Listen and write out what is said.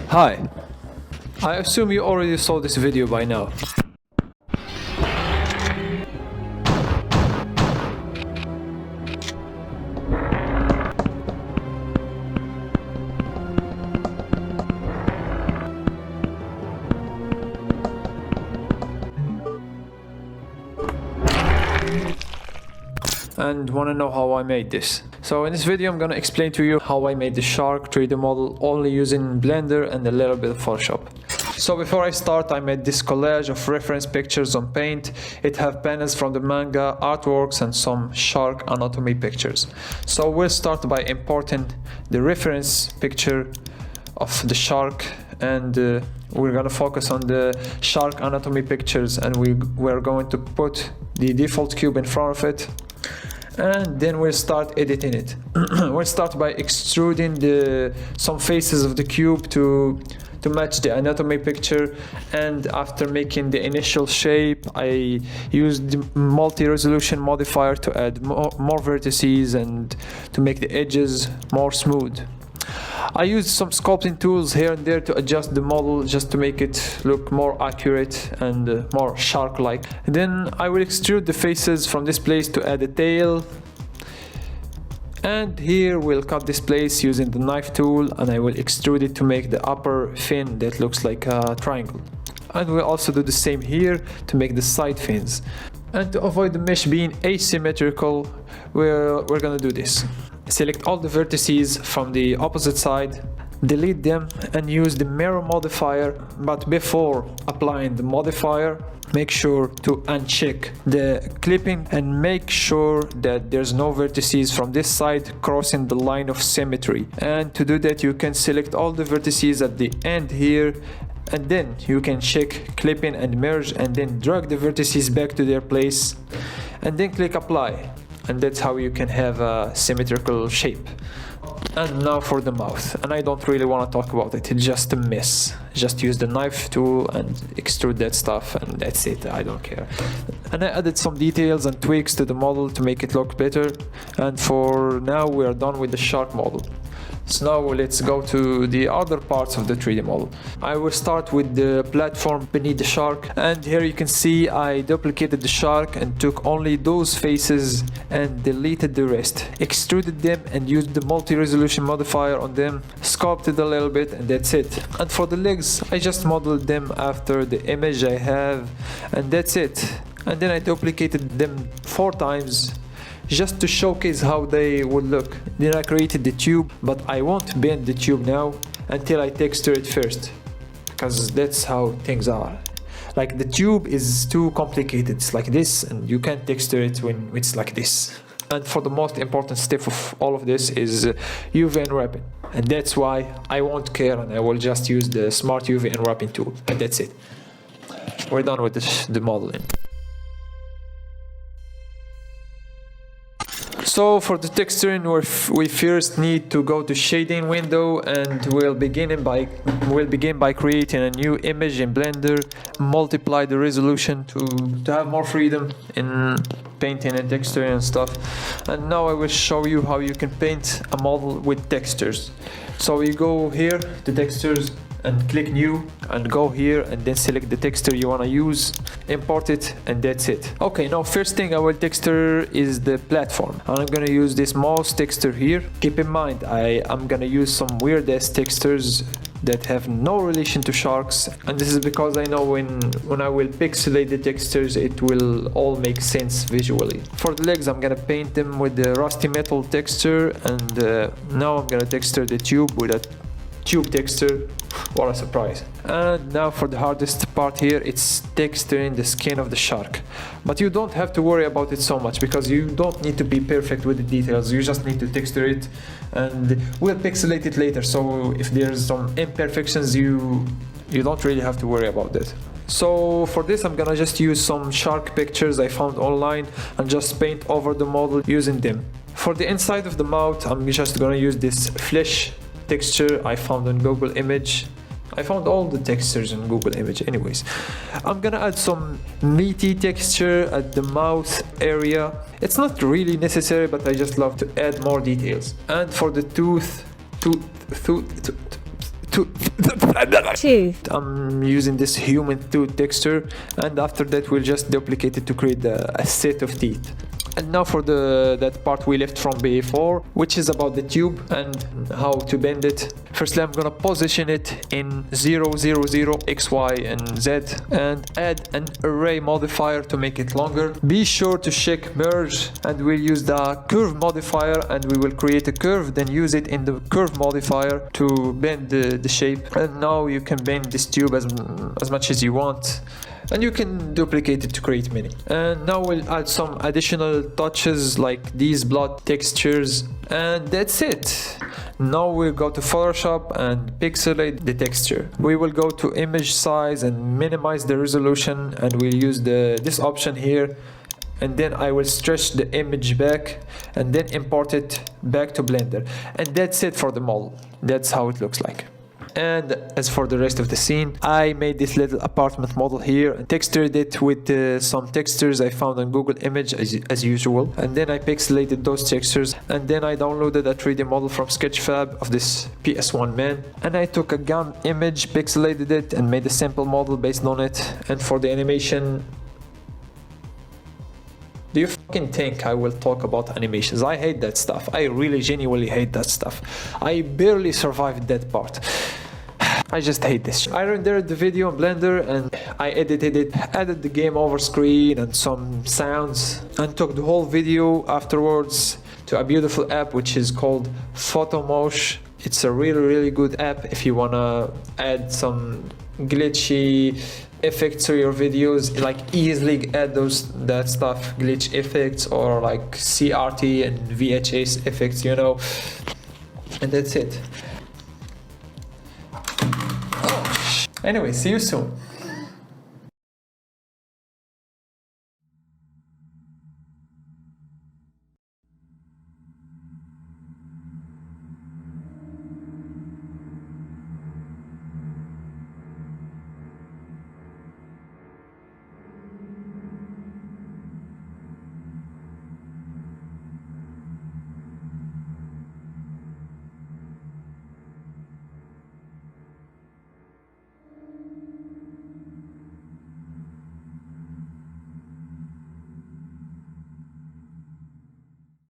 Hi, I assume you already saw this video by now. And wanna know how I made this. So in this video I'm gonna explain to you how I made the shark 3D model only using Blender and a little bit of Photoshop. So before I start, I made this collage of reference pictures on Paint. It have panels from the manga, artworks and some shark anatomy pictures. So we'll start by importing the reference picture of the shark, and we're gonna focus on the shark anatomy pictures, and we're going to put the default cube in front of it, and then we'll start editing it. We'll start by extruding some faces of the cube to match the anatomy picture, and after making the initial shape I used the multi-resolution modifier to add more vertices and to make the edges more smooth. I used some sculpting tools here and there to adjust the model just to make it look more accurate and more shark-like. Then I will extrude the faces from this place to add a tail. And here we'll cut this place using the knife tool, and I will extrude it to make the upper fin that looks like a triangle. And we'll also do the same here to make the side fins. And to avoid the mesh being asymmetrical, we're gonna do this. Select all the vertices from the opposite side, delete them and use the mirror modifier, but before applying the modifier, make sure to uncheck the clipping and make sure that there's no vertices from this side crossing the line of symmetry. And to do that you can select all the vertices at the end here, and then you can check clipping and merge and then drag the vertices back to their place and then click apply, and that's how you can have a symmetrical shape. And now for the mouth, and I don't really want to talk about it, it's just a mess. Just use the knife tool and extrude that stuff and that's it, I don't care. And I added some details and tweaks to the model to make it look better, and for now we are done with the shark model. So now let's go to the other parts of the 3D model. I will start with the platform beneath the shark, and here you can see I duplicated the shark and took only those faces and deleted the rest. Extruded them and used the multi-resolution modifier on them, sculpted a little bit, and that's it. And for the legs, I just modeled them after the image I have, and that's it. And then I duplicated them 4 times just to showcase how they would look. Then I created the tube, but I won't bend the tube now until I texture it first, because that's how things are. Like the tube is too complicated, it's like this, and you can't texture it when it's like this. And for the most important step of all of this is UV unwrapping, and that's why I won't care and I will just use the smart UV unwrapping tool, and that's it. We're done with the modeling. So for the texturing, we first need to go to shading window, and we'll begin by creating a new image in Blender, multiply the resolution to have more freedom in painting and texturing and stuff. And now I will show you how you can paint a model with textures. So you go here to textures and click new, and go here and then select the texture you want to use, import it, and that's it. Okay, now first thing I will texture is the platform, and I'm gonna use this mouse texture here. Keep in mind I'm gonna use some weird ass textures that have no relation to sharks, and this is because I know when I will pixelate the textures it will all make sense visually. For the legs I'm gonna paint them with the rusty metal texture, and now I'm gonna texture the tube with a tube texture. What a surprise. And now for the hardest part here, it's texturing the skin of the shark. But you don't have to worry about it so much, because you don't need to be perfect with the details, you just need to texture it, and we'll pixelate it later, so if there's some imperfections you don't really have to worry about that. So for this I'm gonna just use some shark pictures I found online and just paint over the model using them. For the inside of the mouth I'm just gonna use this flesh texture I found on Google Image. I found all the textures in Google Image anyways. I'm gonna add some meaty texture at the mouth area. It's not really necessary, but I just love to add more details. And for the tooth tooth. I'm using this human tooth texture, and after that we'll just duplicate it to create a set of teeth. And now for that part we left from BA4, which is about the tube and how to bend it. Firstly, I'm gonna position it in 0, 0, 0, X, Y, and Z, and add an array modifier to make it longer. Be sure to check merge, and we'll use the curve modifier, and we will create a curve, then use it in the curve modifier to bend the shape. And now you can bend this tube as much as you want, and you can duplicate it to create many. And now we'll add some additional touches like these blood textures, and that's it. Now we'll go to Photoshop and pixelate the texture. We will go to image size and minimize the resolution, and we'll use this option here, and then I will stretch the image back and then import it back to Blender. And that's it for the model. That's how it looks like. And as for the rest of the scene, I made this little apartment model here and textured it with some textures I found on Google Image as usual. And then I pixelated those textures, and then I downloaded a 3D model from Sketchfab of this PS1 man. And I took a GAN image, pixelated it, and made a simple model based on it. And for the animation, do you fucking think I will talk about animations? I hate that stuff. I really genuinely hate that stuff. I barely survived that part. I just hate this shit. I rendered the video in Blender and I edited it, added the game over screen and some sounds, and took the whole video afterwards to a beautiful app which is called Photomosh. It's a really good app if you wanna add some glitchy effects to your videos, like easily add that stuff, glitch effects or like CRT and VHS effects, you know. And that's it. Anyway, see you soon.